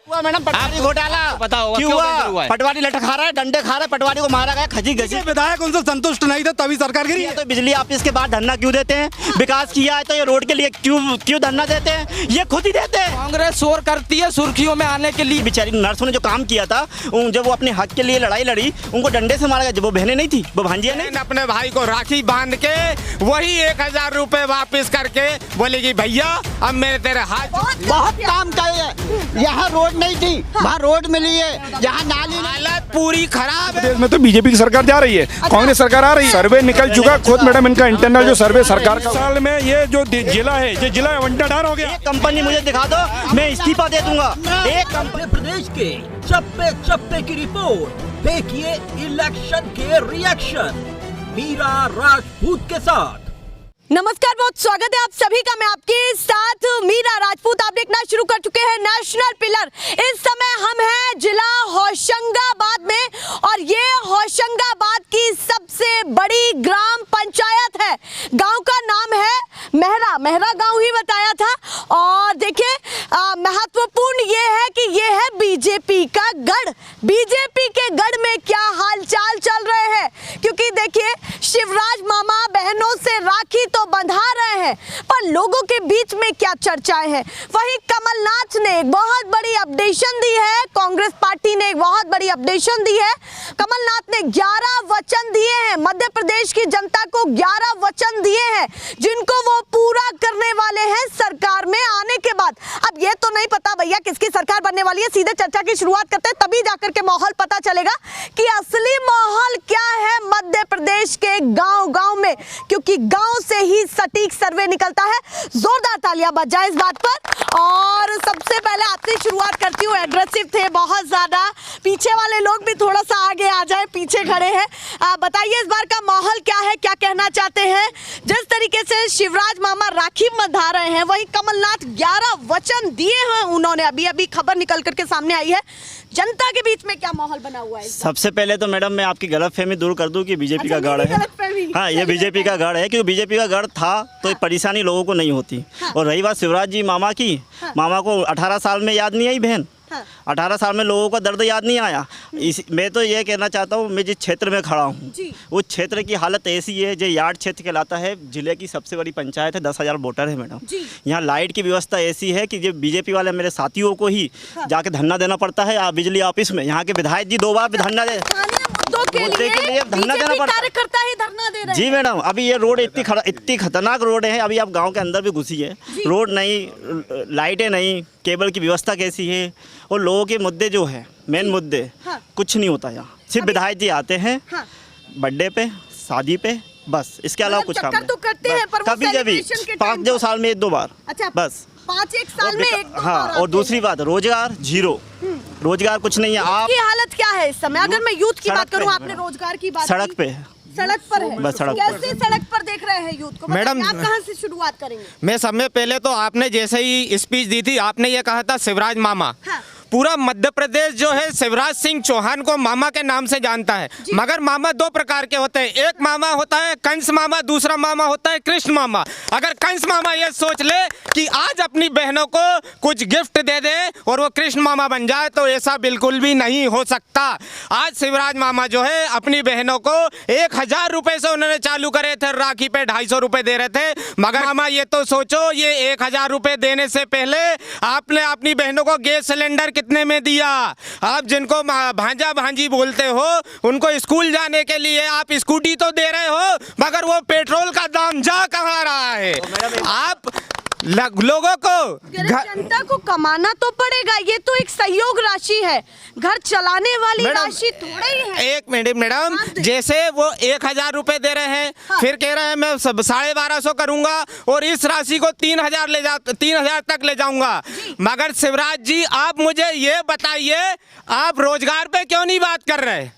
Madam पटवारी घोटाला बताओ क्यों हुआ? पटवारी लटक खा रहा है, डंडे खा रहा है, पटवारी को मारा गया, खजी खजी। विधायक उनसे संतुष्ट नहीं थे तभी सरकार गिरी है। तो बिजली ऑफिस के बाद धरना क्यों देते हैं? विकास किया है तो ये रोड के लिए क्यों धरना देते हैं? ये खुद ही देते हैं। कांग्रेस शोर करती है सुर्खियों में आने के लिए। बेचारी नर्सों ने जो काम किया था, जब वो अपने हक के लिए लड़ाई लड़ी, उनको डंडे से मारा गया। जब वो बहनें नहीं थी, वो भांजियां नहीं। अपने भाई को राखी बांध के वही 1000 रुपए वापस करके बोलेगी भैया अब मेरे तेरे हाथ। बहुत काम करे। यहाँ रोड नहीं थी, वहाँ रोड मिली है, यहाँ नाली। हालत पूरी खराब है। देश में तो बीजेपी की सरकार जा रही है, कांग्रेस सरकार आ रही है। सर्वे निकल चुका, खुद मैडम इनका इंटरनल जो सर्वे सरकार का साल में ये जो जिला है, ये जिला वंटाधार हो गया। एक कंपनी मुझे दिखा दो, मैं इस्तीफा दे दूंगा। एक मध्य प्रदेश के चप्पे चप्पे की रिपोर्ट देखिए इलेक्शन के रिएक्शन मीरा राजपूत के साथ। नमस्कार, बहुत स्वागत है आप सभी का। मैं आपके साथ मीरा राजपूत। आप देखना शुरू कर चुके हैं नेशनल पिलर। इस समय हम हैं जिला होशंगाबाद में और ये होशंगाबाद की सबसे बड़ी ग्राम पंचायत है। गांव का नाम है मेहरा गांव ही बताया था। और देखिए महत्वपूर्ण ये है कि ये है बीजेपी का गढ़। बीजेपी के गढ़ में क्या हालचाल चल रहे हैं, क्योंकि देखिए शिवराज मामा बहनों से राखी तो बंधा रहे हैं, पर लोगों के बीच में क्या चर्चाएं हैं। वहीं कमलनाथ ने एक बहुत बड़ी अपडेशन दी है, कांग्रेस पार्टी ने एक बहुत बड़ी अपडेशन दी है। कमलनाथ ने 11 वचन दिए हैं, मध्य प्रदेश की जनता को 11 वचन दिए हैं, जिनको वो पूरा करने वाले हैं सरकार में आने के बाद। अब ये तो नहीं पता भैया किसकी सरकार बनने वाली है, सीधे चर्चा की शुरुआत करते हैं, तभी जाकर के माहौल पता चलेगा कि असली माहौल क्या है मध्य प्रदेश के गांव-गांव में, क्योंकि गांव से ही सटीक सर्वे निकलता है। जोरदार तालियां बज जाए इस बात पर। और सबसे पहले आपसे शुरुआत करती हूँ, एग्रेसिव थे बहुत ज्यादा, पीछे वाले लोग भी थोड़ा सा आगे आ जाए, पीछे खड़े हैं। बताइए इस बार का माहौल क्या है, क्या कहना चाहते हैं? जिस तरीके से शिवराज मामा राखी बंधा रहे हैं, वही कमलनाथ 11 वचन दिए हैं उन्होंने। अभी खबर निकल करके सामने आई है। जनता के बीच में क्या माहौल बना हुआ है? सबसे पहले तो मैडम मैं आपकी गलतफहमी दूर कर दूं कि बीजेपी का गढ़ है। हाँ, ये बीजेपी का गढ़ है, क्योंकि बीजेपी का गढ़ था तो परेशानी लोगों को नहीं होती। और रही बात शिवराज जी मामा की, मामा को 18 साल में याद नहीं आई बहन। 18 साल में लोगों का दर्द याद नहीं आया। मैं तो ये कहना चाहता हूँ, मैं जिस क्षेत्र में खड़ा हूँ उस क्षेत्र की हालत ऐसी है, जो यार्ड क्षेत्र कहलाता है, जिले की सबसे बड़ी पंचायत है, 10,000 वोटर है मैडम। यहाँ लाइट की व्यवस्था ऐसी है कि जो बीजेपी वाले मेरे साथियों को ही जाके धरना देना पड़ता है बिजली ऑफिस में। यहाँ के विधायक जी 2 बार धरना दे धरना देना पड़ता है, धरना दे रहे हैं। जी मैडम, अभी ये रोड इतनी खतरनाक रोड है। अभी आप गांव के अंदर भी घुसी है, रोड नहीं, लाइटें नहीं, केबल की व्यवस्था कैसी है, और लोगों के मुद्दे जो है मेन मुद्दे, कुछ नहीं होता यहाँ। सिर्फ विधायक जी आते हैं बर्थडे पे, शादी पे, बस, इसके अलावा कुछ काम तो करते हैं, पर कभी 5 साल में 1-2 बार, बस 5-1 साल में 1-2 बार। हाँ, और दूसरी बात, रोजगार 0, रोजगार कुछ नहीं है। आपकी हालत क्या है इस समय? अगर मैं यूथ की बात करूँ, आपने रोजगार की बात, सड़क पे है, सड़क पर है, बस सड़क कैसे सड़क पर देख रहे हैं यूथ को? मैडम, आप कहां से शुरुआत करेंगे? मैं समय पहले तो आपने जैसे ही स्पीच दी थी, आपने ये कहा था शिवराज मामा। पूरा मध्य प्रदेश जो है शिवराज सिंह चौहान को मामा के नाम से जानता है। मगर मामा 2 प्रकार के होते हैं। एक मामा होता है कंस मामा, दूसरा मामा होता है कृष्ण मामा। अगर कंस मामा ये सोच ले कि आज अपनी बहनों को कुछ गिफ्ट दे दे और वो कृष्ण मामा बन जाए, तो ऐसा बिल्कुल भी नहीं हो सकता। आज शिवराज मामा जो है अपनी बहनों को 1000 रुपए से उन्होंने चालू करे थे, राखी पे 250 रुपए दे रहे थे। मगर मामा ये तो सोचो, ये 1000 रुपए देने से पहले आपने अपनी बहनों को गैस सिलेंडर कितने में दिया? आप जिनको भांजा भांजी बोलते हो, उनको स्कूल जाने के लिए आप स्कूटी तो दे रहे हो, मगर वो पेट्रोल का दाम जा कहाँ रहा है? आप लोगों को, जनता को कमाना तो पड़ेगा। ये तो एक सहयोग राशि है, घर चलाने वाली राशि थोड़ा ही है। एक मिनट मैडम, जैसे वो 1000 रुपए दे रहे हैं, फिर कह रहे हैं मैं 1250 करूंगा और इस राशि को 3000 तक ले जाऊंगा। मगर शिवराज जी, आप मुझे ये बताइए, आप रोजगार पे क्यों नहीं बात कर रहे?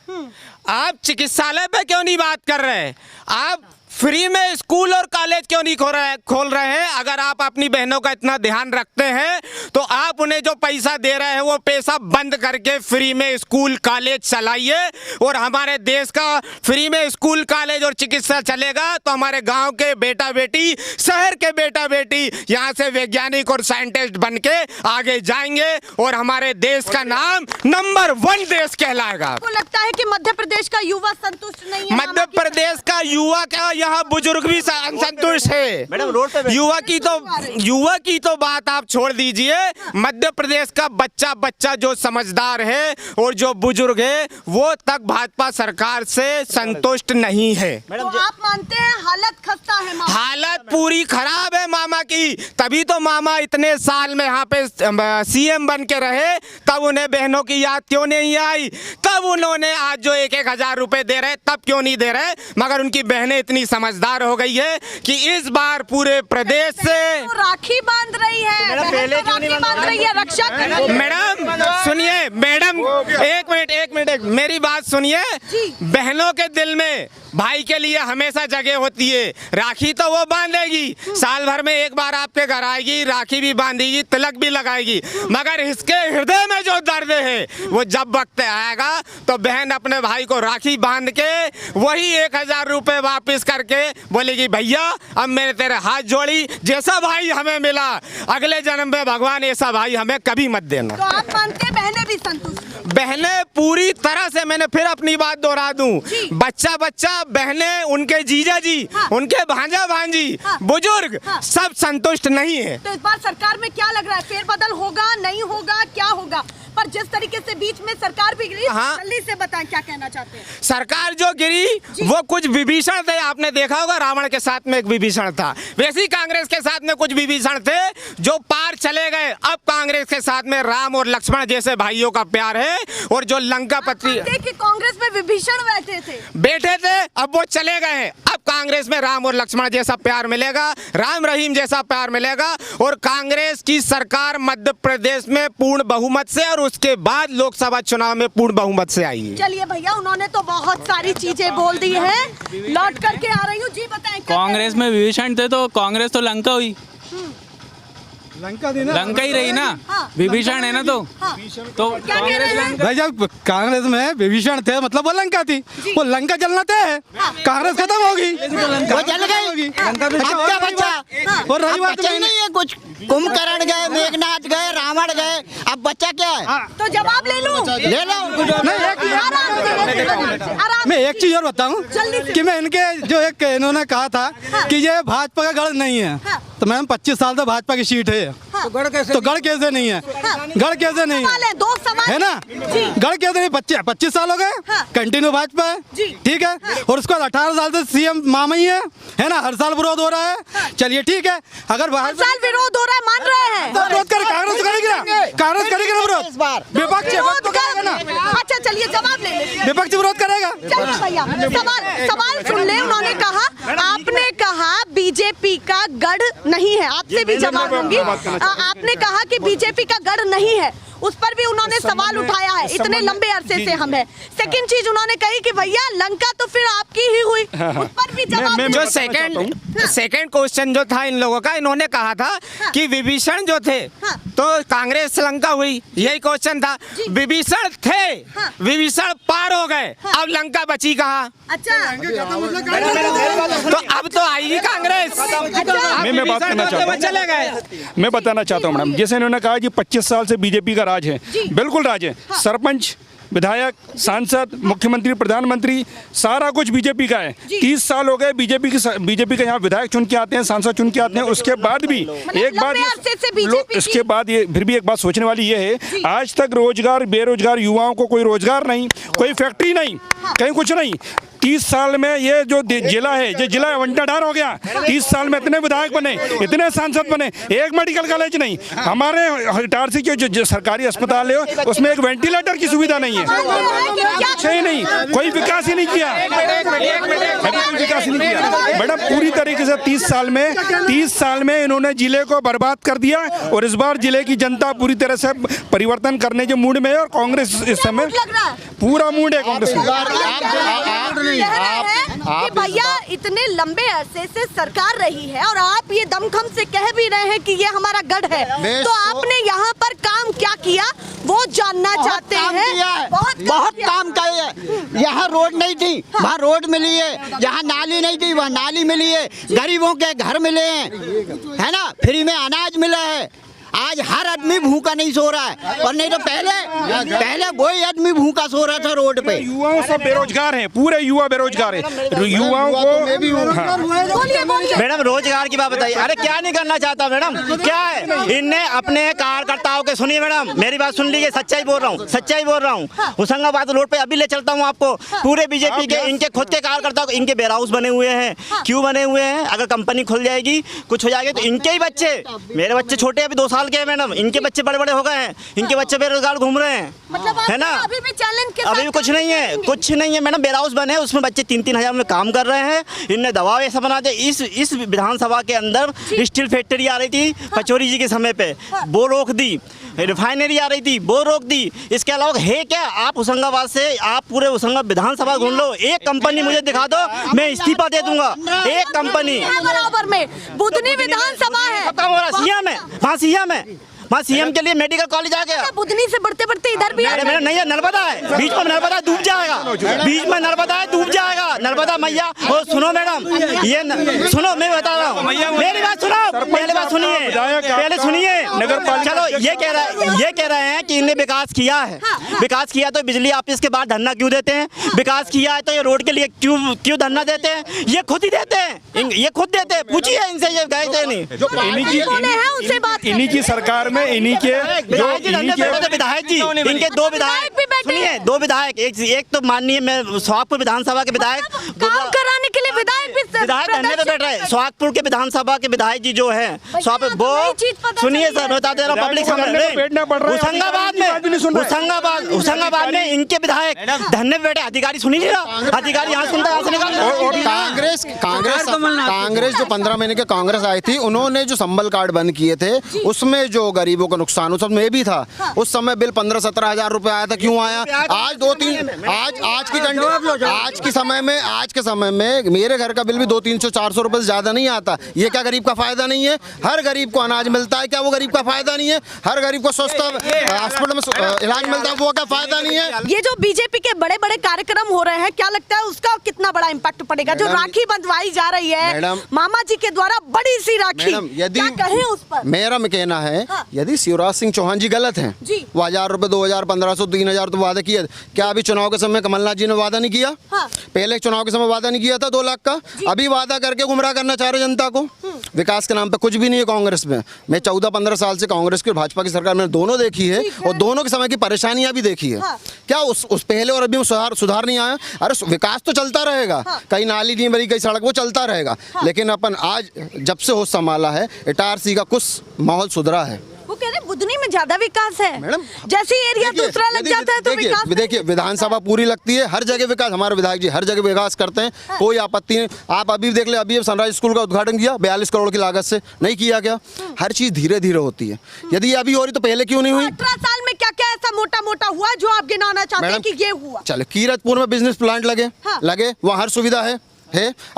आप चिकित्सालय पे क्यों नहीं बात कर रहे? आप फ्री में स्कूल और कॉलेज क्यों नहीं खोल रहे हैं? अगर आप अपनी बहनों का इतना ध्यान रखते हैं तो आप उन्हें जो पैसा दे रहे हैं वो पैसा बंद करके फ्री में स्कूल कॉलेज चलाइए, और हमारे देश का फ्री में स्कूल कॉलेज और चिकित्सा चलेगा तो हमारे गांव के बेटा बेटी, शहर के बेटा बेटी यहाँ से वैज्ञानिक और साइंटिस्ट बन के आगे जाएंगे और हमारे देश का नाम नंबर 1 देश कहलाएगा। आपको लगता है कि मध्य प्रदेश का युवा संतुष्ट नहीं है? मध्य प्रदेश का युवा क्या, यहाँ बुजुर्ग भी असंतुष्ट है। मैडम रोड पे युवा की तो बात आप छोड़ दीजिए। मध्य प्रदेश का बच्चा जो समझदार है और जो बुजुर्ग है वो तक भाजपा सरकार से संतुष्ट नहीं है। तो आप मानते हैं हालत खस्ता है मामा? हालत पूरी खराब है मामा की, तभी तो मामा इतने साल में यहाँ पे सीएम बन के रहे, तब उन्हें बहनों की याद क्यों नहीं आई? तब उन्होंने आज जो 1,000 रुपए दे रहे तब क्यों नहीं दे रहे? मगर उनकी बहनें इतनी समझदार हो गई है कि इस बार पूरे प्रदेश से तो राखी बांध रही है, पहले क्यों नहीं बांध रही है रक्षक। मैडम सुनिए, मैडम एक मिनट मेरी बात सुनिए। बहनों के दिल में भाई के लिए हमेशा जगह होती है। राखी तो वो बांधेगी, साल भर में एक बार आपके घर आएगी, राखी भी बांधेगी, तिलक भी लगाएगी, मगर इसके हृदय में जो दर्द है वो जब वक्त आएगा तो बहन अपने भाई को राखी बांध के वही 1,000 रुपए वापस करके बोलेगी भैया अब मैंने तेरे हाथ जोड़ी, जैसा भाई हमें मिला अगले जन्म में भगवान ऐसा भाई हमें कभी मत देना। तो आप मानते हैं बहनें भी संतुष्ट? बहनें पूरी तरह से, मैंने फिर अपनी बात दोहरा दूं, बच्चा बहनें, उनके जीजा जी, उनके भांजा भांजी, बुजुर्ग सब संतुष्ट नहीं है। तो इस बार सरकार में क्या लग रहा है, फेरबदल होगा नहीं होगा, क्या होगा? पर जिस तरीके से बीच में सरकार भी गिरी, जल्दी से बताएं क्या कहना चाहते हैं। सरकार जो गिरी वो कुछ विभीषण थे, आपने देखा होगा रावण के साथ में एक विभीषण था, वैसे ही कांग्रेस के साथ में कुछ विभीषण थे जो पार चले गए। अब कांग्रेस के साथ में राम और लक्ष्मण जैसे भाइयों का प्यार है, और जो लंका पत्री कांग्रेस में विभीषण बैठे थे अब वो चले गए। अब कांग्रेस में राम और लक्ष्मण जैसा प्यार मिलेगा, राम रहीम जैसा प्यार मिलेगा, और कांग्रेस की सरकार मध्य प्रदेश में पूर्ण बहुमत से और उसके बाद लोकसभा चुनाव में पूर्ण बहुमत से आई है। चलिए भैया, उन्होंने तो बहुत सारी चीजें बोल दी हैं, लौट करके आ रही हूँ जी, बताएं। कांग्रेस में विभीषण थे तो कांग्रेस तो लंका हुई, लंका ही रही ना। विभीषण है ना, तो भाई जब कांग्रेस में विभीषण थे मतलब वो लंका थी, वो लंका जलना थे, कांग्रेस खत्म होगी, वो जल गई। अब क्या बचा? और रही बात बचा ही नहीं है कुछ। कुंभकर्ण गए, मेघनाथ गए, रावण गए, अब बच्चा क्या है? तो जवाब ले लो, ले लो। मैं एक चीज और बताऊं कि मैं इनके जो एक इन्होंने कहा था कि ये भाजपा का गढ़ नहीं है, तो मैम 25 साल तो भाजपा की सीट है, तो गढ़ कैसे नहीं है? गढ़ कैसे नहीं है ना? गढ़ कैसे नहीं? 25 साल हो गए कंटिन्यू भाजपा है, ठीक है, और उसके बाद 18 साल से सीएम मामा ही है ना, हर साल विरोध हो रहा है। चलिए ठीक है, अगर हर साल विरोध हो रहा है, मान रहे हैं, तो विरोध करे, कांग्रेस करेगी ना, कांग्रेस करेगी ना विरोध, विपक्ष ना। अच्छा चलिए जवाब ले लें, विपक्ष विरोध करेगा। चलिए भैया, सवाल सुन ले। उन्होंने कहा, आपने कहा बीजेपी का गढ़ नहीं है, आपसे भी जवाब दूंगी। आपने कहा कि बीजेपी का गढ़ नहीं है, उस पर भी उन्होंने सवाल उठाया है, इतने लंबे अरसे से हम है। सेकंड चीज उन्होंने कही कि भैया लंका तो फिर आपकी ही हुई, उस पर भी जवाब। जो सेकंड क्वेश्चन जो था इन लोगों का, इन्होंने कहा था कि विभीषण जो थे तो कांग्रेस लंका हुई, यही क्वेश्चन था। विभीषण थे, विभीषण पार हो गए, अब लंका बची कहाँ? अच्छा, तो अब तो आएगी कांग्रेस। मैं बात करना चाहता हूँ, चले गए। मैं बताना चाहता हूँ मैडम, जैसे इन्होंने कहा कि 25 साल से बीजेपी का राज है, बिल्कुल राज है। सरपंच, विधायक, सांसद, मुख्यमंत्री, प्रधानमंत्री, सारा कुछ बीजेपी का है। 30 साल हो गए बीजेपी के यहाँ विधायक चुन के आते हैं, सांसद चुन के आते हैं। उसके बाद भी एक बात, इसके बाद ये फिर भी एक बात सोचने वाली ये है, आज तक रोजगार, बेरोजगार युवाओं को कोई रोजगार नहीं, कोई फैक्ट्री नहीं, कहीं कुछ नहीं। 30 साल में ये जो जिला है, ये जिला आवंटाधार हो गया। 30 साल में इतने विधायक बने, इतने सांसद बने, एक मेडिकल कॉलेज नहीं। हमारे इटारसी के जो सरकारी अस्पताल है उसमें एक वेंटिलेटर की सुविधा नहीं है, कुछ ही नहीं, कोई विकास ही नहीं किया, विकास ही नहीं किया मैडम। पूरी तरीके से 30 साल में इन्होंने जिले को बर्बाद कर दिया, और इस बार जिले की जनता पूरी तरह से परिवर्तन करने के मूड में है, और कांग्रेस इस समय पूरा मूड है कांग्रेस में। कि भैया इतने लंबे अरसे से सरकार रही है और आप ये दमखम से कह भी रहे हैं कि ये हमारा गढ़ है, तो आपने यहाँ पर काम क्या किया वो जानना चाहते हैं। बहुत काम किया है। यहाँ रोड नहीं थी, वहाँ रोड मिली है। यहाँ नाली नहीं थी, वहाँ नाली मिली है। गरीबों के घर मिले हैं, है ना, फ्री में अनाज मिला है। आज हर आदमी भूखा नहीं सो रहा है, और नहीं तो पहले वही आदमी भूखा सो रहा था रोड पे। युवाओं सब बेरोजगार हैं, पूरे युवा बेरोजगार हैं। युवाओं को मैडम रोजगार की बात बताइए। अरे क्या नहीं करना चाहता मैडम, क्या है इनने अपने कार्यकर्ताओं के, सुनिए मैडम मेरी बात सुन लीजिए, सच्चाई बोल रहा हूँ। होशंगाबाद रोड पे अभी ले चलता हूँ आपको। पूरे बीजेपी के इनके खुद के कार्यकर्ताओं, इनके वेयर हाउस बने हुए हैं। क्यों बने हुए हैं? अगर कंपनी खुल जाएगी, कुछ हो जाएगा तो इनके ही बच्चे, मेरे बच्चे छोटे अभी 2 साल के हैं मैडम, इनके बच्चे बड़े बड़े हो गए हैं, इनके बच्चे बेरोजगार घूम रहे हैं, मतलब है ना। अभी भी चैलेंज के अभी भी कुछ नहीं है मैडम। वेयर हाउस बने, उसमें बच्चे 3-3 हजार में काम कर रहे हैं। इनने दबाव ऐसा बना दिया। इस विधानसभा के अंदर स्टील फैक्ट्री आ रही थी पचौरी जी के समय पे, वो रोक दी। रिफाइनरी आ रही थी, वो रोक दी। इसके अलावा है क्या? आप होशंगाबाद से, आप पूरे होशंगाबाद विधानसभा घूम लो, एक कंपनी मुझे दिखा दो, मैं इस्तीफा दे दूंगा। एक कंपनी बराबर में बुधनी विधानसभा है, वहाँ सीएम के लिए मेडिकल कॉलेज आ गया। बुधनी से बढ़ते बढ़ते इधर भी आ मैडम नहीं है, नर्मदा है, बीच में नर्मदा डूब जाएगा, बीच में नर्मदा है, डूब जाएगा नर्मदा मैया। और सुनो मैडम, ये सुनो, मैं बता रहा हूँ, मेरी बात सुनो, पहले बात सुनिए, पहले सुनिए। चलो ये कह रहे हैं कि इनने विकास किया है। विकास किया तो बिजली ऑफिस के बाद धरना क्यों देते हैं? विकास किया है तो ये रोड के लिए क्यों धरना देते हैं? ये खुद ही देते हैं, ये खुद देते हैं। पूछिए इनसे, ये गए थे नहीं। इन्हीं की सरकार में इन्हीं के विधायक जी, इनके 2 विधायक, सुनिए 2 विधायक, एक तो माननीय मैं सोहागपुर विधानसभा के विधायक, काम कराने के लिए विधायक धरने पे बैठ रहे। सोहागपुर के विधानसभा के विधायक जी जो है, वो सुनिए सर, बता दे रहा हूँ पब्लिक होशंगाबाद में इनके विधायक धरने पे बैठे। अधिकारी सुनी नहीं रहा, अधिकारी यहाँ सुनता है, यहाँ से निकाल। कांग्रेस जो 15 महीने के कांग्रेस आई थी, उन्होंने जो संबल कार्ड बंद किए थे, उसमें जो गरीबों को नुकसान उस समय भी था। उस समय बिल 15-17 हजार रुपए आया था। क्यों आया? आज 2-3 आज के समय में मेरे घर का बिल भी 200-300-400 रुपए से ज्यादा नहीं आता। ये क्या गरीब का फायदा नहीं है? हर गरीब को अनाज मिलता है, क्या वो गरीब का फायदा नहीं है? हर गरीब को सस्ता हॉस्पिटल में इलाज मिलता है, वो क्या फायदा नहीं है? ये जो बीजेपी के बड़े बड़े कार्यक्रम हो रहे हैं, क्या लगता है उसका कितना बड़ा इम्पैक्ट पड़ेगा? जो राखी बंधवाई जा रही है मामा जी के द्वारा, बड़ी सी राखी, क्या कहें उस पर? मेरा कहना है, यदि शिवराज सिंह चौहान जी गलत हैं, वो 1000 रुपए, 2000, 1500, 3000 तो वादा किया। क्या अभी चुनाव के समय कमलनाथ जी ने वादा नहीं किया? पहले चुनाव के समय वादा नहीं किया था 2 लाख का? अभी वादा करके गुमराह करना चाह रहे जनता को। विकास के नाम पे कुछ भी नहीं है कांग्रेस में। मैं 14-15 साल से कांग्रेस की और भाजपा की सरकार मैंने दोनों देखी है, और दोनों के समय की परेशानियां भी देखी है। क्या उस पहले और अभी सुधार नहीं आया? अरे विकास तो चलता रहेगा, कहीं नाली नहीं बनी, कहीं सड़क, वो चलता रहेगा। लेकिन अपन आज जब से होश संभाला है, इटारसी का कुछ माहौल सुधरा है। वो कह रहे बुधनी में ज्यादा विकास है मैडम, जैसे एरिया दूसरा लग जाता है तो विकास। देखिए विधानसभा पूरी लगती है, हर जगह विकास, हमारे विधायक जी हर जगह विकास करते हैं, कोई आपत्ति नहीं। आप अभी देख ले, अभी सनराइज स्कूल का उद्घाटन किया 42 करोड़ की लागत से, नहीं किया गया? हर चीज धीरे धीरे होती है। यदि अभी हो रही तो पहले क्यों नहीं हुई? 18 साल में क्या क्या ऐसा मोटा मोटा हुआ जो आप गिनाना चाहते हैं कि ये हुआ? चलो, कीरतपुर में बिजनेस प्लांट लगे, वहाँ हर सुविधा है।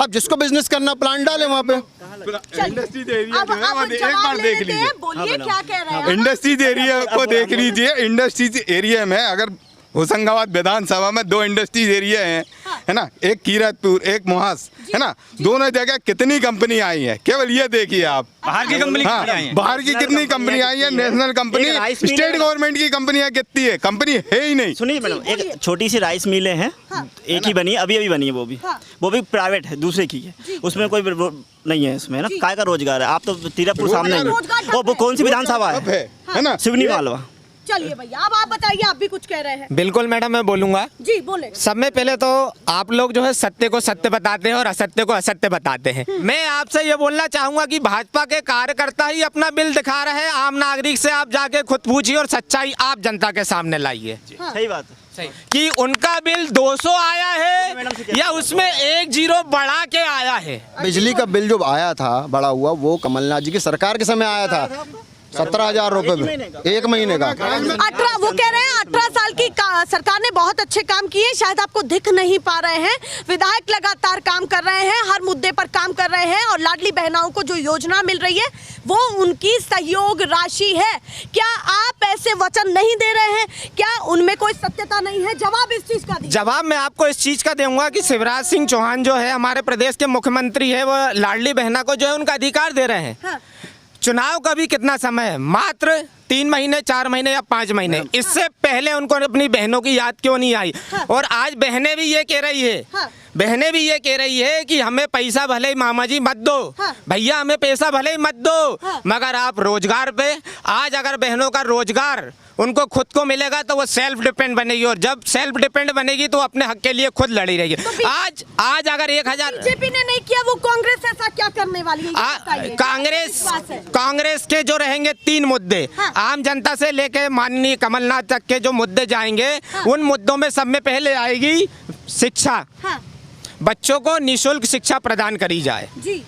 अब जिसको बिजनेस करना, प्लांट डाले वहाँ पे। इंडस्ट्रीज एरिया जो है, एक बार देख लीजिए, बोलिए क्या कह रहे हैं? इंडस्ट्रीज एरिया को देख लीजिए। इंडस्ट्रीज एरिया में अगर होशंगाबाद विधानसभा में 2 इंडस्ट्रीज एरिया हैं, है ना, एक कीरतपुर, एक मोहास, है ना, दोनों जगह कितनी कंपनी आई है? केवल ये देखिए आप, बाहर की कंपनी बाहर की कितनी कंपनी आई है? नेशनल कंपनी, स्टेट गवर्नमेंट की कंपनियां कितनी है? कंपनी है ही नहीं। सुनिए मैडम, एक छोटी सी राइस मिलें हैं, एक ही बनी, अभी बनी है, वो भी प्राइवेट है, दूसरे की है, उसमें कोई नहीं है इसमें ना। काय का रोजगार है? आप तो तीरथपुर सामने ही, वो कौन सी विधानसभा है ना, सिवनी मालवा। चलिए भैया, अब आप बताइए, आप भी कुछ कह रहे हैं। बिल्कुल मैडम, मैं बोलूंगा जी, बोले। सब में पहले तो आप लोग जो है सत्य को सत्य बताते हैं और असत्य को असत्य बताते हैं। मैं आपसे ये बोलना चाहूंगा कि भाजपा के कार्यकर्ता ही अपना बिल दिखा रहे हैं। आम नागरिक से आप जाके खुद पूछिए और सच्चाई आप जनता के सामने लाइए। सही बात है कि उनका बिल 200 आया है या उसमें 1 0 बढ़ा के आया है। बिजली का बिल जो आया था बड़ा हुआ, वो कमलनाथ जी की सरकार के समय आया था 17,000 रुपए में, 1 महीने का। 18, वो कह रहे हैं 18 साल की सरकार ने बहुत बहुत अच्छे काम किए, शायद आपको दिख नहीं पा रहे हैं। विधायक लगातार काम कर रहे हैं, हर मुद्दे पर काम कर रहे हैं और लाडली बहनाओं को जो योजना मिल रही है वो उनकी सहयोग राशि है। क्या आप ऐसे वचन नहीं दे रहे हैं? क्या उनमें कोई सत्यता नहीं है? जवाब इस चीज का दीजिए। जवाब मैं आपको इस चीज का दूंगा कि शिवराज सिंह चौहान जो है हमारे प्रदेश के मुख्यमंत्री है, वो लाडली बहना को जो है उनका अधिकार दे रहे हैं। हाँ। चुनाव का भी कितना समय है? मात्र 3 महीने, 4 महीने या 5 महीने। इससे पहले उनको अपनी बहनों की याद क्यों नहीं आई? और आज बहनें भी ये कह रही है, बहनें भी ये कह रही है कि हमें पैसा भले ही मामा जी मत दो, भैया हमें पैसा भले ही मत दो, मगर आप रोजगार पे, आज अगर बहनों का रोजगार उनको खुद को मिलेगा तो वो सेल्फ डिपेंड बनेगी, और जब सेल्फ डिपेंड बनेगी तो अपने हक के लिए खुद लड़ी रहेगी। आज अगर 1000 बीजेपी ने नहीं किया, वो कांग्रेस ऐसा क्या करने वाली है? कांग्रेस के जो रहेंगे 3 मुद्दे, आम जनता से लेके माननीय कमलनाथ तक के जो मुद्दे जाएंगे, उन मुद्दों में सब में पहले आएगी शिक्षा। बच्चों को निःशुल्क शिक्षा प्रदान करी जाए जी।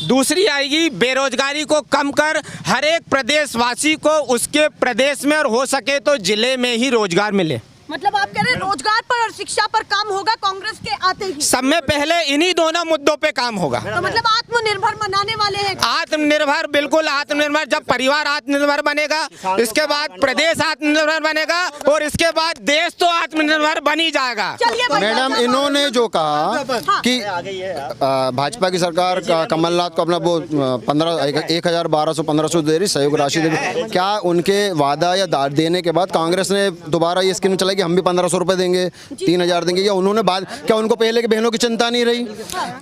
दूसरी आएगी बेरोजगारी को कम कर हर एक प्रदेशवासी को उसके प्रदेश में और हो सके तो जिले में ही रोजगार मिले। मतलब आप कह रहे हैं रोजगार पर और शिक्षा पर काम होगा कांग्रेस के आते ही? सब में पहले इन्हीं दोनों मुद्दों पे काम होगा। तो मतलब आत्मनिर्भर बनाने वाले हैं? आत्मनिर्भर, बिल्कुल आत्मनिर्भर। जब परिवार आत्मनिर्भर बनेगा, इसके बाद प्रदेश आत्मनिर्भर बनेगा और इसके बाद देश तो आत्मनिर्भर बन ही जाएगा। मैडम, इन्होंने जो कहा कि भाजपा की सरकार कमलनाथ को अपना वो 1,1200-1,500 दे रही सहयोग राशि दे रही, क्या उनके वादा या दाद देने के बाद कांग्रेस ने दोबारा ये स्कीम चलाई कि हम भी 1,500 रुपए देंगे, 3,000 देंगे? या उन्होंने बाद, क्या उनको पहले की बहनों की चिंता नहीं रही?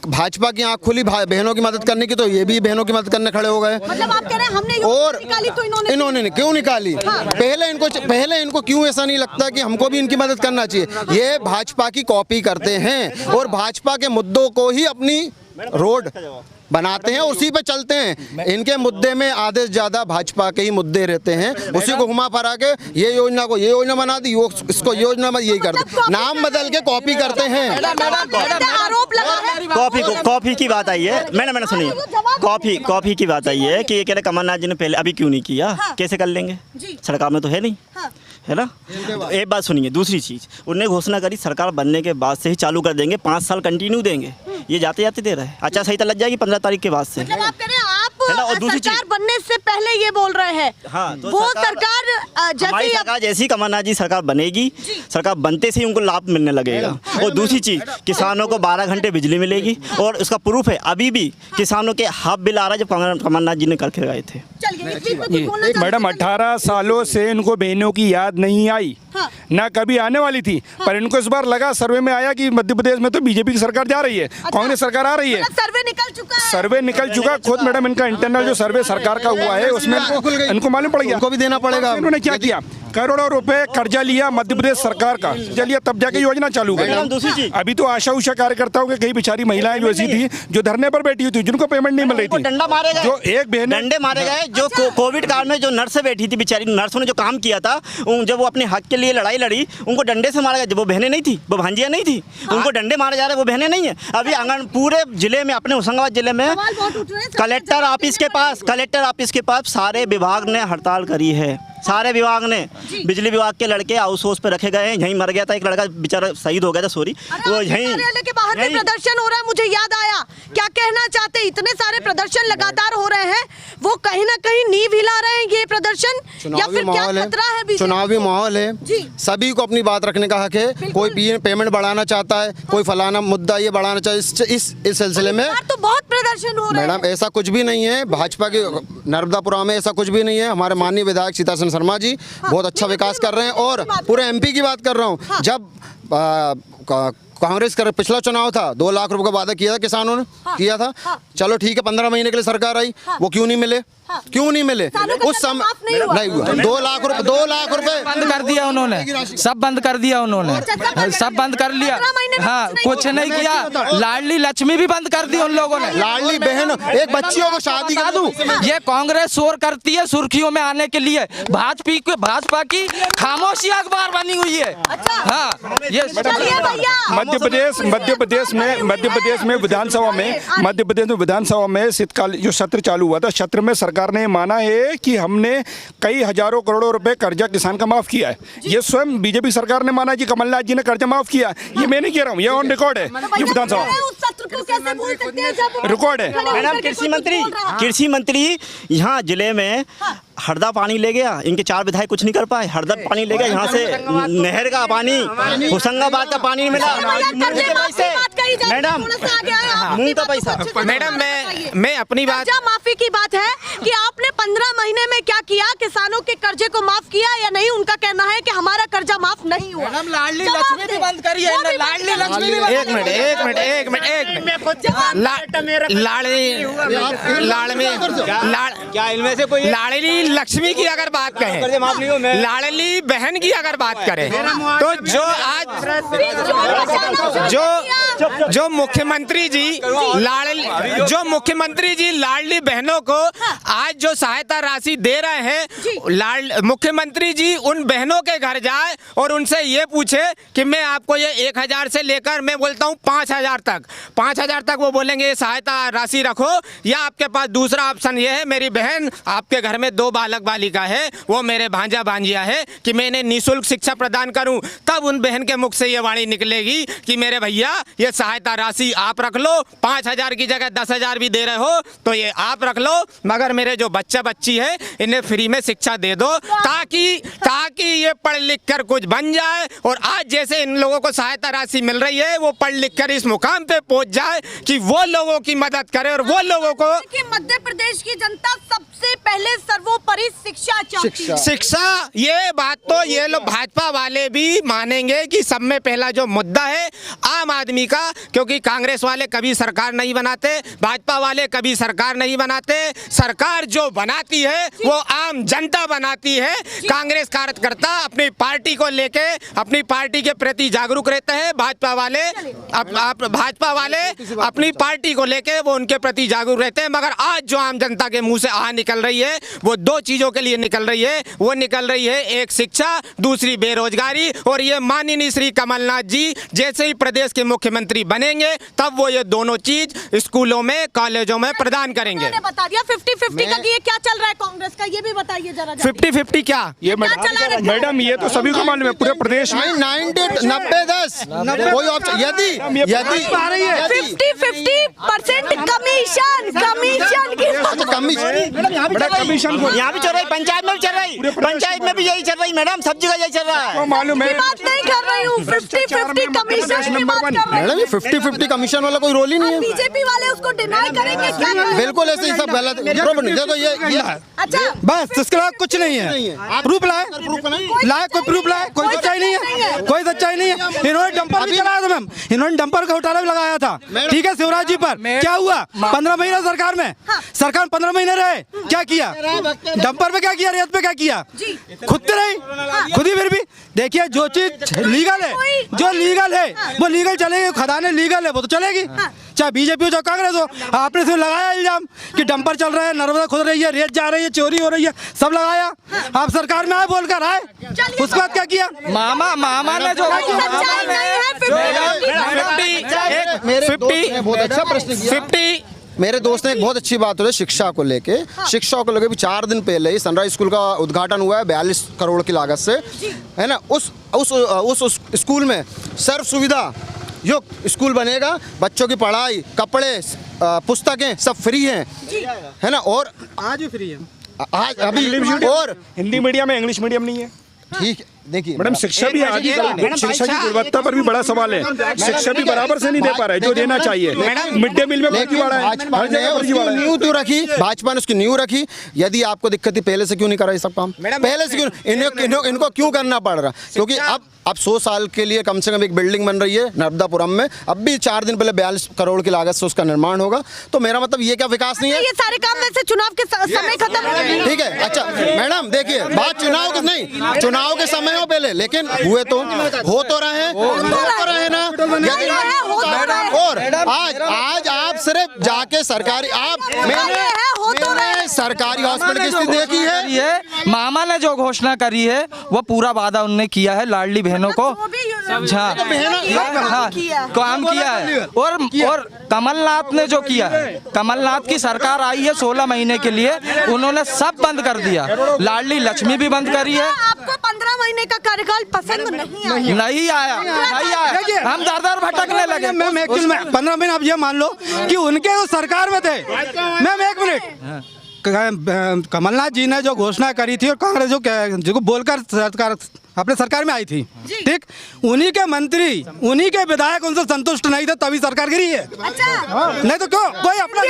भाजपा की आंख खुली बहनों की मदद करने की, तो ये भी बहनों की मदद करने खड़े हो गए। मतलब आप कह रहे हैं हमने और निकाली तो इन्होंने क्यों निकाली? पहले इनको क्यों ऐसा नहीं लगता कि हमको भी इनकी मदद करना चाहिए? ये भाजपा की कॉपी करते हैं और भाजपा के मुद्दों को ही अपनी रोड बनाते हैं, उसी पे चलते हैं। इनके मुद्दे में आधे से ज्यादा भाजपा के ही मुद्दे रहते हैं, उसी को घुमा फिरा के ये योजना को ये योजना बना दी, इसको योजना में यही करते, नाम बदल के कॉपी करते हैं। आरोप लगा है। कॉफी की बात आई है, मैंने सुनिए, कॉफी की बात आई है कि ये कह रहे कमलनाथ जी ने पहले अभी क्यों नहीं किया? कैसे कर लेंगे? सरकार में तो है नहीं, है ना? एक बात सुनिए। दूसरी चीज़, उन्होंने घोषणा करी सरकार बनने के बाद से ही चालू कर देंगे, 5 साल कंटिन्यू देंगे। ये जाते जाते दे रहे हैं। अच्छा सही तो लग जाएगी 15 तारीख के बाद से। मतलब आप कह रहे हैं आप सरकार बनने से पहले ये बोल रहे हैं? हाँ, तो वो सरकार हमारी सरकार जैसी कमलनाथ जी सरकार बनेगी, सरकार बनते से ही उनको लाभ मिलने लगेगा। और दूसरी चीज़, किसानों को 12 घंटे बिजली मिलेगी और उसका प्रूफ है अभी भी किसानों के हाफ बिल आ रहा है जो कमलनाथ जी ने करके गए थे। मैडम, 18 सालों से इनको बहनों की याद नहीं आई, ना कभी आने वाली थी, पर इनको इस बार लगा, सर्वे में आया कि मध्य प्रदेश में तो बीजेपी की सरकार जा रही है, कांग्रेस सरकार आ रही है। सर्वे निकल चुका है? सर्वे निकल चुका खुद मैडम, इनका इंटरनल जो सर्वे सरकार का हुआ है उसमें इनको मालूम पड़ गया, उनको भी देना पड़ेगा। इन्होंने क्या किया? करोड़ों रुपए कर्जा लिया मध्य प्रदेश सरकार का, चलिए तब जाके योजना चालू गई। अभी तो आशा उषा कार्यकर्ताओं के कई बेचारी महिलाएं जो ऐसी थी जो धरने पर बैठी हुई थी, जिनको पेमेंट नहीं मिल रही थी, डंडा मारे गए, जो एक बहन डंडे मारे गए। जो कोविड काल में जो नर्स बैठी थी बेचारी, नर्सों ने जो काम किया था, जब वो अपने हक के लिए लड़ाई लड़ी, उनको डंडे से मारा गया। जब वो बहनें नहीं थी, वो भांजियां नहीं थी, उनको डंडे मारे जा रहे, वो बहनें नहीं है। अभी आंगन पूरे जिले में, अपने होशंगाबाद जिले में कलेक्टर ऑफिस के पास सारे विभाग ने हड़ताल करी है। सारे विभाग ने, बिजली विभाग के लड़के हाउस हाउस पे रखे गए हैं। यहीं मर गया था एक लड़का, बेचारा शहीद हो गया था, सॉरी। वो यहीं के बाहर भी प्रदर्शन हो रहा है, मुझे याद आया। क्या कहना चाहते? इतने सारे प्रदर्शन लगातार हो रहे हैं, वो कहीं ना कहीं नींव हिला रहे हैं ये प्रदर्शन, या फिर क्या खतरा है? चुनावी माहौल है, सभी को अपनी बात रखने का हक है। कोई पेमेंट बढ़ाना चाहता है, कोई फलाना मुद्दा ये बढ़ाना चाहे। इस सिलसिले में तो बहुत प्रदर्शन हो रहे हैं। मैडम, ऐसा कुछ भी नहीं है। भाजपा के नर्मदापुरा में ऐसा कुछ भी नहीं है। हमारे माननीय विधायक सीतासन शर्मा जी बहुत अच्छा विकास कर रहे हैं। और पूरे एमपी की बात कर रहा हूँ, जब कांग्रेस का पिछला चुनाव था, 2 लाख रुपए का वादा किया था किसानों ने, किया था। चलो ठीक है, 15 महीने के लिए सरकार आई, वो क्यों नहीं मिले? क्यों नहीं मिले? उस समय नहीं हुआ। 2 लाख रुपए बंद कर दिया उन्होंने, सब बंद कर दिया उन्होंने, सब बंद कर लिया। हाँ, कुछ नहीं किया। लाडली लक्ष्मी भी बंद कर दी उन लोगों ने। लाडली बहन, एक बच्चियों को शादी करा दूं। ये कांग्रेस शोर करती है सुर्खियों में आने के लिए, भाजपा की खामोशी अखबार बनी हुई है। हाँ, ये मध्य प्रदेश में विधानसभा में शीतकालीन जो सत्र चालू हुआ था, सत्र में सरकार ने माना है कि हमने कई हजारों करोड़ों रुपए कर्जा किसान का माफ किया है। ये स्वयं बीजेपी सरकार ने माना कि कमलनाथ जी ने कर्जा माफ किया। ये मैं नहीं कह रहा हूँ, ये ऑन रिकॉर्ड है, ये विधानसभा रिकॉर्ड है। मैडम कृषि मंत्री यहाँ जिले में हरदा पानी ले गया, इनके 4 विधायक कुछ नहीं कर पाए। हरदा पानी ले गया, यहाँ से नहर का पानी, होशंगाबाद का पानी नहीं मिला। मैडम मुंह का पैसा। मैडम मैं अपनी बात, कर्जा माफी की बात है कि आपने 15 महीने में क्या किया, किसानों के कर्जे को माफ किया या नहीं? उनका कहना है कि हमारा कर्जा माफ नहीं हुआ। लाडली लक्ष्मी भी बंद करी है, लाडली लक्ष्मी भी। एक मिनट लाडली लक्ष्मी की अगर बात करें, लाडली बहन की अगर बात करें, तो जो आज जो मुख्यमंत्री जी लाडली बहनों को आज जो सहायता राशि दे रहे हैं, मुख्यमंत्री जी उन बहनों के घर जाए और उनसे ये पूछे कि मैं आपको ये 1000 से लेकर मैं बोलता हूँ 5000 तक वो बोलेंगे ये सहायता राशि रखो, या आपके पास दूसरा ऑप्शन ये है, मेरी बहन आपके घर में 2 बालक बालिका है, वो मेरे भांजा भांजिया है, कि मैं इन्हें निःशुल्क शिक्षा प्रदान करूं। तब उन बहन के मुख से ये वाणी निकलेगी कि मेरे भैया ये सहायता राशि आप रख लो, 5000 की जगह 10,000 भी दे रहे हो तो ये आप रख लो, मगर मेरे जो बच्चा बच्ची है इन्हें फ्री में शिक्षा दे दो, ताकि ये पढ़ लिख कर कुछ बन जाए। और आज जैसे इन लोगों को सहायता राशि मिल रही है, वो पढ़ लिख कर इस मुकाम पे पहुंच जाए कि वो लोगों की मदद करे और वो लोगों को। मध्य प्रदेश की जनता सबसे पहले सर्वोपरि शिक्षा चाहती है। शिक्षा, ये बात तो ये लोग भाजपा वाले भी मानेंगे कि सब में पहला जो मुद्दा है आम आदमी का, क्योंकि कांग्रेस वाले कभी सरकार नहीं बनाते, भाजपा वाले कभी सरकार नहीं बनाते। सरकार जो बनाती है वो आम जनता बनाती है। कांग्रेस कार्यकर्ता अपनी पार्टी को लेके अपनी पार्टी के प्रति जागरूक रहते हैं, भाजपा वाले अपनी पार्टी को लेके वो उनके प्रति जागरूक रहते हैं। मगर आज जो आम जनता के मुंह से निकल रही है वो 2 चीजों के लिए निकल रही है। वो निकल रही है, एक शिक्षा, दूसरी बेरोजगारी। और ये माननीय श्री कमलनाथ जी जैसे ही प्रदेश के मुख्यमंत्री बनेंगे तब वो ये दोनों चीज स्कूलों में कॉलेजों में प्रदान करेंगे। मैंने बता दिया 50-50 का कि ये क्या चल रहा है कांग्रेस का, ये भी बताइए जरा। 50-50 क्या? ये मैडम ये तो सभी को मालूम है, पूरे प्रदेश में 90-10 कोई ऑप्शन यदि 50-50% कमीशन यहाँ भी चल रही, पंचायत में भी चल रही, पंचायत में भी यही चल रही मैडम, सब जगह यही चल रहा है। मालूम है, बात नहीं कर रही हूँ, 50-50 कमीशन की बात कर रही हूँ। मैडम ये 50-50 कमीशन वाला कोई रोल ही नहीं है। बीजेपी वाले उसको डिनाई करेंगे क्या? बिल्कुल ऐसे ही सब गलत। देखो ये अच्छा बस इसके बाद कुछ नहीं है। प्रूफ लाए, कोई प्रूफ लाए, कोई सच्चाई नहीं है, कोई सच्चाई नहीं है। इन्होंने डंपर भी चलाया था मैम, इन्होंने डंपर का घोटाला भी लगाया था, ठीक है, शिवराज जी पर। क्या हुआ 15 महीने सरकार में? सरकार 15 महीने रहे, क्या किया? डंपर पे क्या किया, रेत पे क्या किया? खुद तो रही, खुद ही। फिर भी देखिए जो चीज लीगल है, जो लीगल है वो लीगल चलेगी, खदानें लीगल है वो तो चलेगी, चाहे बीजेपी हो चाहे कांग्रेस हो। आपने सिर्फ लगाया इल्जाम कि डंपर चल रहा है, नर्मदा खुद रही है, रेत जा रही है, चोरी हो रही है, सब लगाया। आप सरकार में आए बोलकर आए, उसके बाद क्या किया? मामा ने जो बहुत अच्छा प्रश्न किया। मेरे दोस्त ने एक बहुत अच्छी बात है शिक्षा को लेके। शिक्षा को लेके भी 4 दिन पहले ही सनराइज स्कूल का उद्घाटन हुआ है 42 करोड़ की लागत से, है ना। उस स्कूल में सर्व सुविधा जो स्कूल बनेगा, बच्चों की पढ़ाई, कपड़े, पुस्तकें सब फ्री हैं, है ना। और आज भी फ्री है, आज अभी और हिंदी मीडियम है, इंग्लिश मीडियम नहीं है। ठीक देखिए मैडम शिक्षा भी आगे शिक्षा की गुणवत्ता पर भी बड़ा सवाल है। शिक्षा भी बराबर से नहीं दे पा रहा है जो देना चाहिए। मिड डे मील में भाजपा ने भाजपा ने उसकी नींव रखी। यदि आपको दिक्कत थी पहले से क्यों नहीं करा ये सब काम? पहले से क्यों इनको क्यों करना पड़ रहा? क्योंकि अब 100 साल के लिए कम से कम एक बिल्डिंग बन रही है नर्मदापुरम में, अब भी 4 दिन पहले 42 करोड़ की लागत से उसका निर्माण होगा। तो मेरा मतलब ये क्या विकास नहीं है? ये सारे काम में से चुनाव के समय खत्म हो गए। ठीक है, अच्छा मैडम देखिए बात चुनाव की नहीं, चुनाव के समय हो पहले, लेकिन हुए तो हो तो रहे ना। और आज आप सिर्फ जाके सरकारी मैंने सरकारी हॉस्पिटल की स्थिति देखी है। मामा ने जो घोषणा करी है वो पूरा वादा उन्होंने किया है लाडली बहनों को। काम किया है। और कमलनाथ ने जो किया है, कमलनाथ की सरकार आई है 16 महीने के लिए, उन्होंने सब बंद कर दिया। लाडली लक्ष्मी भी बंद करी है। आपको 15 महीने का कार्यकाल पसंद नहीं आया। हम दर दर भटकने लगे। मैम एक्चुअली में 15 महीने आप ये मान लो कि उनके जो सरकार में थे। मैम एक मिनट, कमलनाथ जी ने जो घोषणा करी थी और कांग्रेस जो बोलकर सरकार अपने सरकार में आई थी, ठीक, उन्हीं के मंत्री, उन्हीं के विधायक उनसे संतुष्ट नहीं थे, तभी सरकार गिरी है। नहीं तो क्यों? कोई अपना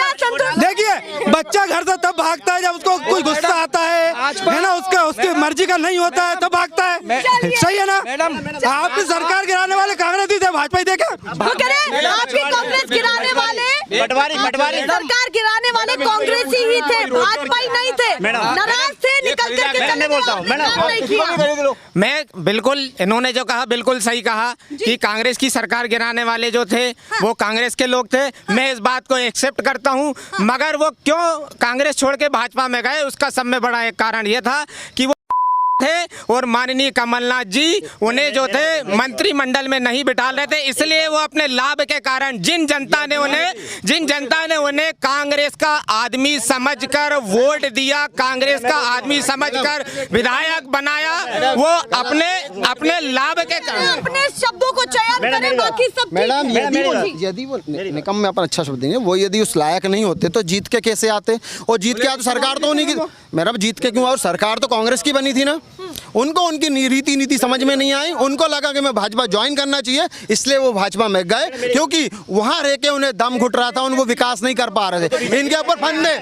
देखिए, बच्चा घर से तब भागता है जब उसको कोई गुस्सा आता है ना, उसकी मर्जी का नहीं होता है तब भागता है। सही है ना? आपकी सरकार गिराने वाले कांग्रेस ही थे, भाजपा ही थे क्या? आपकी कांग्रेस गिराने वाले, पटवारी सरकार गिराने वाले कांग्रेस ही थे, भाजपा ही नहीं थे। नाराज थे, निकल करके चले गए। मैं बिल्कुल, इन्होंने जो कहा बिल्कुल सही कहा कि कांग्रेस की सरकार गिराने वाले जो थे वो कांग्रेस के लोग थे। मैं इस बात को एक्सेप्ट करता हूं, मगर वो क्यों कांग्रेस छोड़ के भाजपा में गए, उसका सब में बड़ा एक कारण ये था कि वो थे और माननीय कमलनाथ जी उन्हें जो थे मंत्रिमंडल में नहीं बिठा रहे थे, इसलिए वो अपने लाभ के कारण जिन जनता ने उन्हें कांग्रेस का आदमी समझकर वोट दिया, कांग्रेस का आदमी समझकर विधायक बनाया, वो अपने लाभ के कारण अपने शब्दों को चयन करें, बाकी सब मैडम यदि वो निकम में अपन अच्छा शब्द देंगे, वो यदि उस लायक नहीं होते तो जीत के कैसे आते? और जीत के आते सरकार तो उन्हीं की, मैडम जीत के क्यों? और सरकार तो कांग्रेस की बनी थी ना। उनको उनकी नीति समझ में नहीं आई, उनको लगा कि मैं भाजपा ज्वाइन करना चाहिए, इसलिए वो भाजपा में गए, क्योंकि वहां रह के उन्हें दम घुट रहा था, उनको विकास नहीं कर पा रहे थे। इनके ऊपर फंदे।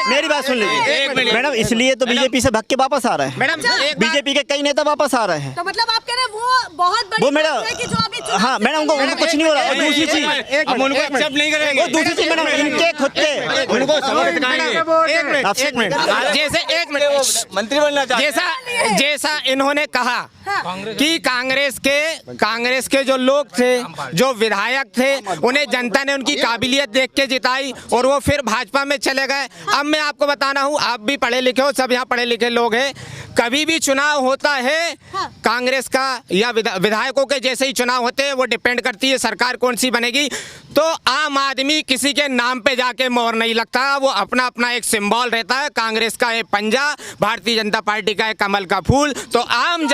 मेरी बात सुन लीजिए मैडम, इसलिए तो बीजेपी से भाग के वापस आ रहे हैं। मैडम बीजेपी के कई नेता वापस आ रहे हैं। तो मतलब आप कह रहे हैं वो बहुत बड़ी वो मैडम, है कि जो अभी हाँ मैडम, उनको कुछ नहीं हो रहा। और दूसरी चीज, दूसरी चीज मैडम, इनके खुद के उनको जैसे एक मिनट मंत्री बनना जैसा इन्होंने कहा कि कांग्रेस के जो लोग थे, जो विधायक थे, उन्हें जनता ने उनकी काबिलियत देख के जिताई और वो फिर भाजपा में चले गए। अब मैं आपको बताना हूँ, आप भी पढ़े लिखे हो, सब यहाँ पढ़े लिखे लोग हैं, कभी भी चुनाव होता है कांग्रेस का या विधायकों के जैसे ही चुनाव होते हैं, वो डिपेंड करती है सरकार कौन सी बनेगी। तो आम आदमी किसी के नाम पे जाके मोहर नहीं लगता, वो अपना अपना एक सिंबल रहता है। कांग्रेस का है पंजा, भारतीय जनता पार्टी का है कमल का फूल। तो आम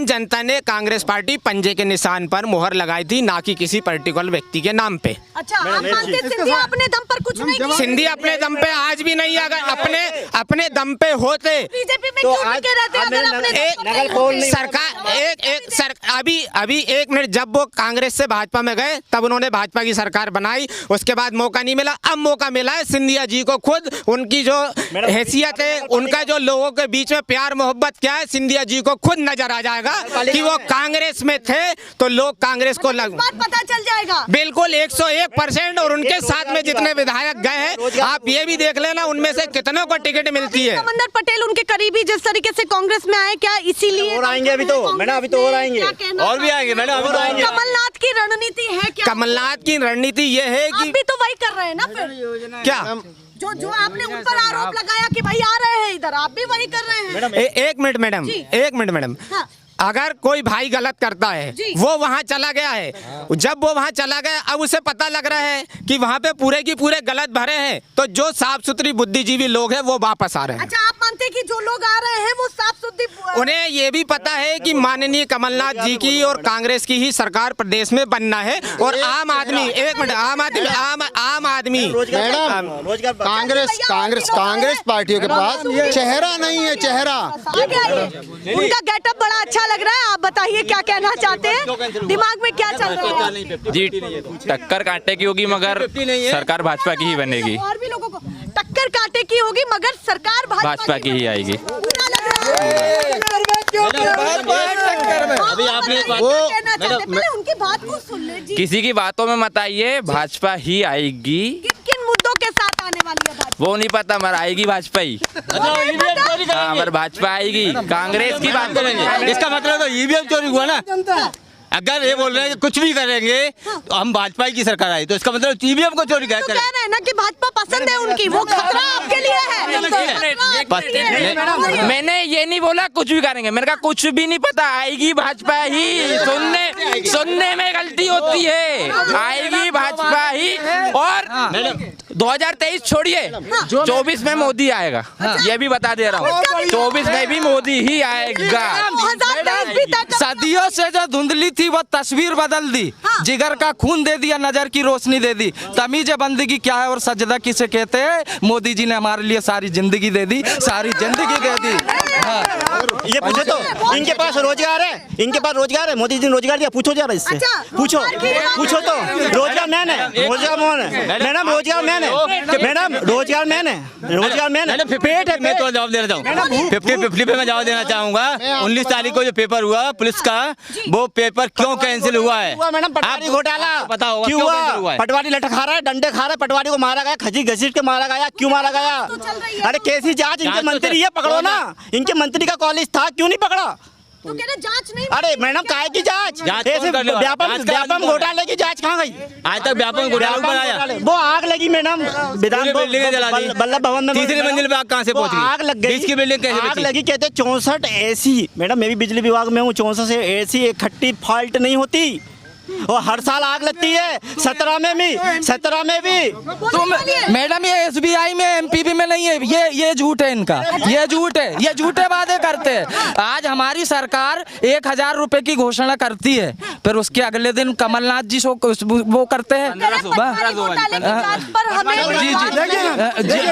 जनता ने कांग्रेस पार्टी पंजे के निशान पर मोहर लगाई थी, ना कि किसी पर्टिकुलर व्यक्ति के नाम पे। अच्छा, आप मानते सिंधिया अपने दम पर कुछ नहीं किया? सिंधिया अपने दम पे आज भी नहीं, अगर अपने दम पे होते बीजेपी में क्यों टिके रहते हैं? अभी एक मिनट, जब वो कांग्रेस से भाजपा में गए तब उन्होंने भाजपा की सरकार बनाई, उसके बाद मौका नहीं मिला। अब मौका मिला है सिंधिया जी को खुद, उनकी जो हैसियत है, उनका जो लोगों के बीच में प्यार मोहब्बत क्या है, सिंधिया जी को खुद नजर आ जाएगा कि वो कांग्रेस में थे तो लोग कांग्रेस को पता चल जाएगा। बिल्कुल 101%। और उनके साथ में जितने विधायक गए हैं, आप ये भी देख लेना उनमें से कितनों को टिकट मिलती है। समंदर पटेल उनके करीबी जिस तरीके से कांग्रेस में आए, क्या इसीलिए और आएंगे? अभी तो मैडम, अभी तो और आएंगे, और भी आएंगे मैडम, अभी तो आएंगे। कमलनाथ की रणनीति है क्या? कमलनाथ की रणनीति ये है कि आप भी तो वही कर रहे हैं ना फिर? क्या जो आपने उन पर आरोप लगाया कि भाई आ रहे हैं इधर, आप भी वही कर रहे हैं। एक मिनट मैडम, हाँ। अगर कोई भाई गलत करता है, वो वहां चला गया है, जब वो वहां चला गया, अब उसे पता लग रहा है कि वहां पे पूरे की पूरे गलत भरे हैं, तो जो साफ सुथरी बुद्धिजीवी लोग हैं वो वापस आ रहे हैं। अच्छा, आप मानते हैं कि जो लोग आ रहे हैं वो साफ सुथरी, उन्हें ये भी पता है कि माननीय कमलनाथ जी की और कांग्रेस की ही सरकार प्रदेश में बनना है, और आम आदमी कांग्रेस पार्टियों के पास चेहरा नहीं है, चेहरा। उनका गेटअप बड़ा अच्छा लग रहा है, आप बताइए क्या कहना चाहते हैं, दिमाग में क्या चल रहा है? जी, टक्कर कांटे की होगी मगर सरकार भाजपा की ही बनेगी। और भी लोगों को टक्कर कांटे की होगी मगर सरकार भाजपा की ही आएगी। अभी आपने उनकी बात को सुन ले जी। किसी की बातों में मत आइए, भाजपा ही आएगी। किन मुद्दों के साथ आने वाली है भाजपा? वो नहीं पता, मगर आएगी भाजपा ही। हाँ, मगर भाजपा आएगी, कांग्रेस की बात करेंगे। इसका मतलब तो ईवीएम चोरी हुआ ना। अगर ये बोल रहे हैं कि कुछ भी करेंगे तो हम भाजपा की सरकार आई, तो इसका मतलब ईवीएम को चोरी तो कह रहे हैं ना कि भाजपा पसंद है उनकी, वो खतरा आपके लिए है। मैंने ये नहीं बोला कुछ भी करेंगे, मैंने कहा कुछ भी नहीं पता, आएगी भाजपा ही। सुनने में गलती होती है, आएगी भाजपा ही। और 2023 छोड़िए, 24 में मोदी आएगा, ये भी बता दे रहा हूँ, 24 में भी मोदी ही आएगा। सदियों से जो धुंधली थी वो तस्वीर बदल दी, जिगर का खून दे दिया, नजर की रोशनी दे दी। तमीज बंदगी क्या है और सजदा किसे कहते हैं? मोदी जी ने हमारे लिए सारी जिंदगी दे दी, सारी जिंदगी दे दी। ये पूछो तो, इनके पास रोजगार है, इनके पास रोजगार है, मोदी जी ने रोजगार दिया, पूछो जरा इससे, पूछो तो, रोजगार मैन है, रोजगार मैन है मैडम, रोजगार मैन है मैडम, रोजगार मैन है, रोजगार मैन है, पेट है। मैं तो जवाब देना चाहूँगा 50-50 पे, मैं जवाब देना चाहूँगा। 19 तारीख को जो पेपर हुआ पुलिस का, वो पेपर क्यों कैंसिल हुआ है? मैडम पटवारी घोटाला पता होगा क्यों हुआ? पटवारी लटक खा रहा है, डंडे खा रहा है, पटवारी को मारा गया, खजीट घसीट के मारा गया, क्यों मारा गया? अरे कैसी जांच? इनके मंत्री है, पकड़ो ना, इनके मंत्री का कॉलेज था, क्यों नहीं पकड़ा? तो कह रहे जांच नहीं। अरे मैडम काहे की जांच? व्यापम घोटाले की जांच कहाँ गई? आज तक व्यापम घोटाला बनाया, वो आग लगी मैडम विधान बल्लभ भवन में, तीसरी मंजिल पे आग कहाँ से पहुंची? आग लग गई, की बिल्डिंग कैसे आग बची? लगी, कहते 64 एसी, मैडम मैं भी बिजली विभाग में हूँ, 64 से एसी इकट्ठी फॉल्ट नहीं होती, और हर साल आग लगती है। 17 में भी तो मैडम ये एसबीआई में, एमपीपी में नहीं है, ये झूठ है इनका, ये झूठ है, ये झूठे वादे करते हैं। आज हमारी सरकार 1000 रुपए की घोषणा करती है, फिर उसके अगले दिन कमलनाथ जी वो करते हैं।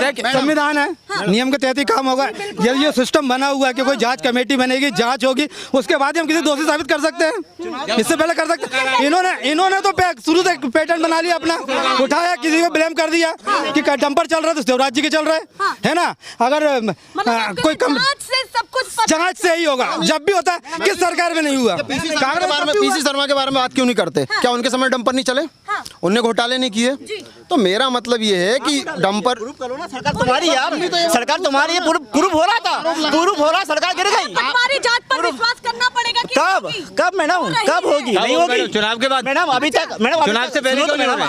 देखिए संविधान है, नियम के तहत ही काम होगा। ये सिस्टम बना हुआ है कि कोई जांच कमेटी बनेगी, जांच होगी, उसके बाद हम किसी दोषी साबित कर सकते हैं, इससे पहले कर सकते हैं। इन्होंने तो शुरू से पैटर्न बना लिया अपना, उठाया, किसी को ब्लेम कर दिया कि डंपर चल रहा है तो शिवराज जी के चल रहा है ना? अगर कोई जांच से ही होगा, जब भी होता है, किस सरकार में नहीं हुआ? पीसी शर्मा के बारे में बात क्यों नहीं करते? क्या उनके समय डंपर नहीं चले? उनने घोटाले नहीं किए? तो मेरा मतलब ये है कि डंपर सरकार तुम्हारी यार, सरकार तुम्हारी है, प्रूफ हो रहा था, प्रूफ हो रहा, सरकार गिर गई। हमारी जांच पर विश्वास करना पड़ेगा कि कब मैडम, कब होगी? नहीं होगी चुनाव के बाद मैडम, अभी तक मैडम, चुनाव से पहले तो मैडम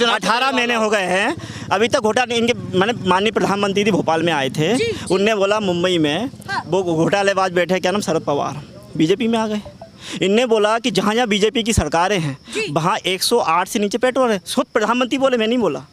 18 महीने हो गए हैं, अभी तक घोटाले इनके, मैंने माननीय प्रधानमंत्री जी भोपाल में आए थे, उनने बोला मुंबई में वो घोटालेबाज बैठे, क्या नाम, शरद पवार, बीजेपी में आ गए। इनने बोला कि जहाँ जहाँ बीजेपी की सरकारें हैं वहाँ 108 से नीचे पेट्रोल है, खुद प्रधानमंत्री बोले, मैं नहीं बोला।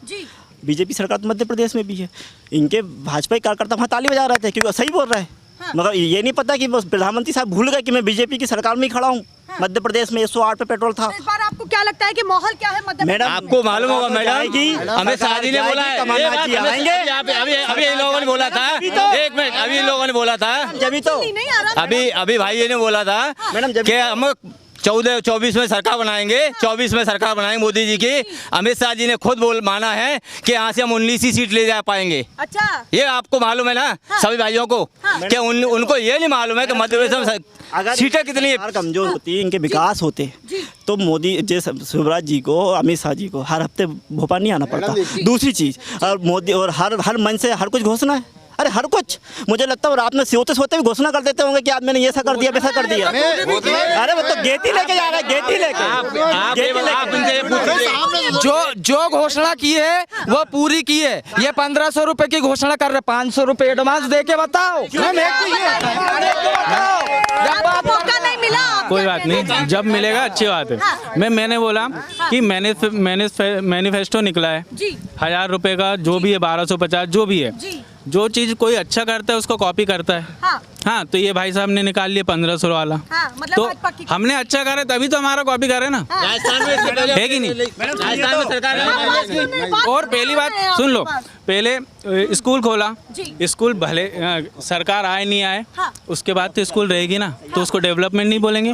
बीजेपी सरकार तो मध्य प्रदेश में भी है, इनके भाजपा के कार्यकर्ता वहाँ ताली बजा रहे थे क्योंकि सही बोल रहे हैं, मगर ये नहीं पता कि प्रधानमंत्री साहब भूल गए कि मैं बीजेपी की सरकार में ही खड़ा हूँ। मध्य प्रदेश में 108 पे पेट्रोल था। इस बार आपको क्या लगता है कि माहौल क्या है मध्य मैडम? आपको मालूम होगा मैडम की हमें शादी ने बोला है, अभी इन लोगों ने बोला था, एक मिनट, अभी इन लोगों ने बोला था, अभी भाई ने बोला था मैडम कि हम 24 में सरकार बनाएंगे, 24 में सरकार बनाएंगे मोदी जी की। अमित शाह जी ने खुद माना है कि यहाँ से हम 19 ही सीट ले जा पाएंगे। अच्छा, ये आपको मालूम है ना? सभी भाइयों को क्या उनको ये नहीं मालूम है कि मध्य प्रदेश में अगर सीटें कितनी कमजोर होती, इनके विकास होते तो मोदी जैसे शिवराज जी को, अमित शाह जी को हर हफ्ते भोपाल नहीं आना पड़ता। दूसरी चीज, और मोदी और हर मन से हर कुछ घोषणा है, अरे हर कुछ, मुझे लगता है रात में सोते सोते भी घोषणा कर देते होंगे कि आज मैंने ये ऐसा कर दिया, वैसा कर दिया। अरे वो तो गेती लेके जा रहा है, गेती लेके। जो घोषणा की है वो पूरी की है। ये 1500 रुपए की घोषणा कर रहे, 500 रुपए एडवांस दे के बताओ। कोई बात नहीं, जब मिलेगा अच्छी बात है। मैंने बोला कि मैनिफेस्टो निकला है, 1000 रुपए का जो भी है, 1250 जो भी है, जो चीज कोई अच्छा करता है उसको कॉपी करता है। हाँ, तो ये भाई साहब ने निकाल लिया 1500 वाला। मतलब तो हमने अच्छा करे तभी तो हमारा कॉपी करे ना, है कि नहीं? और पहली बात सुन लो, पहले स्कूल खोला, स्कूल भले सरकार आए नहीं आए, उसके बाद तो स्कूल रहेगी ना, तो उसको डेवलपमेंट नहीं बोलेंगे।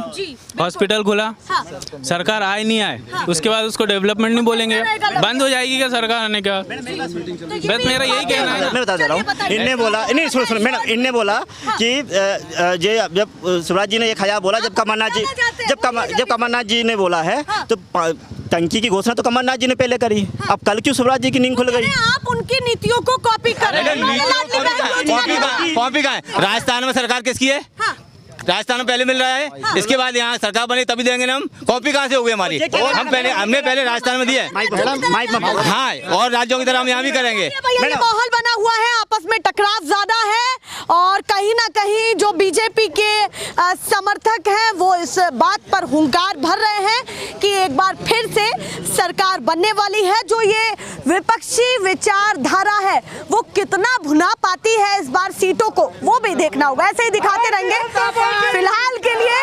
हॉस्पिटल खुला, सरकार आए नहीं आए, उसके बाद उसको डेवलपमेंट नहीं बोलेंगे, बंद हो जाएगी क्या सरकार आने के बाद? बस मेरा यही कहना है। मैं बता दे रहा हूँ, इनने बोला, नहीं सुनो मैडम, इनने बोला कि जब शिवराज जी ने 1000 बोला, जब कमलनाथ जी ने बोला है तो टंकी की घोषणा तो कमलनाथ जी ने पहले करी, अब कल क्यों शिवराज जी की नींद खुल गई? आप उनकी नीतियों को कॉपी कर रहे हैं। कॉपी का है। राजस्थान में सरकार किसकी है? राजस्थान में पहले मिल रहा है, इसके बाद यहाँ सरकार बनी तभी देंगे ना हम। कॉपी कहाँ से हो गई हमारी? हमने पहले राजस्थान में दिया है, हाँ, और राज्यों की तरह हम यहाँ भी करेंगे। ये माहौल बना हुआ है, आपस में टकराव ज्यादा है और कहीं ना कहीं जो बीजेपी के समर्थक हैं वो इस बात पर हुंकार भर रहे हैं कि एक बार फिर से सरकार बनने वाली है। जो ये विपक्षी विचारधारा है वो कितना भुना पाती है इस बार सीटों को, वो भी देखना होगा। ऐसे ही दिखाते रहेंगे। फिलहाल के लिए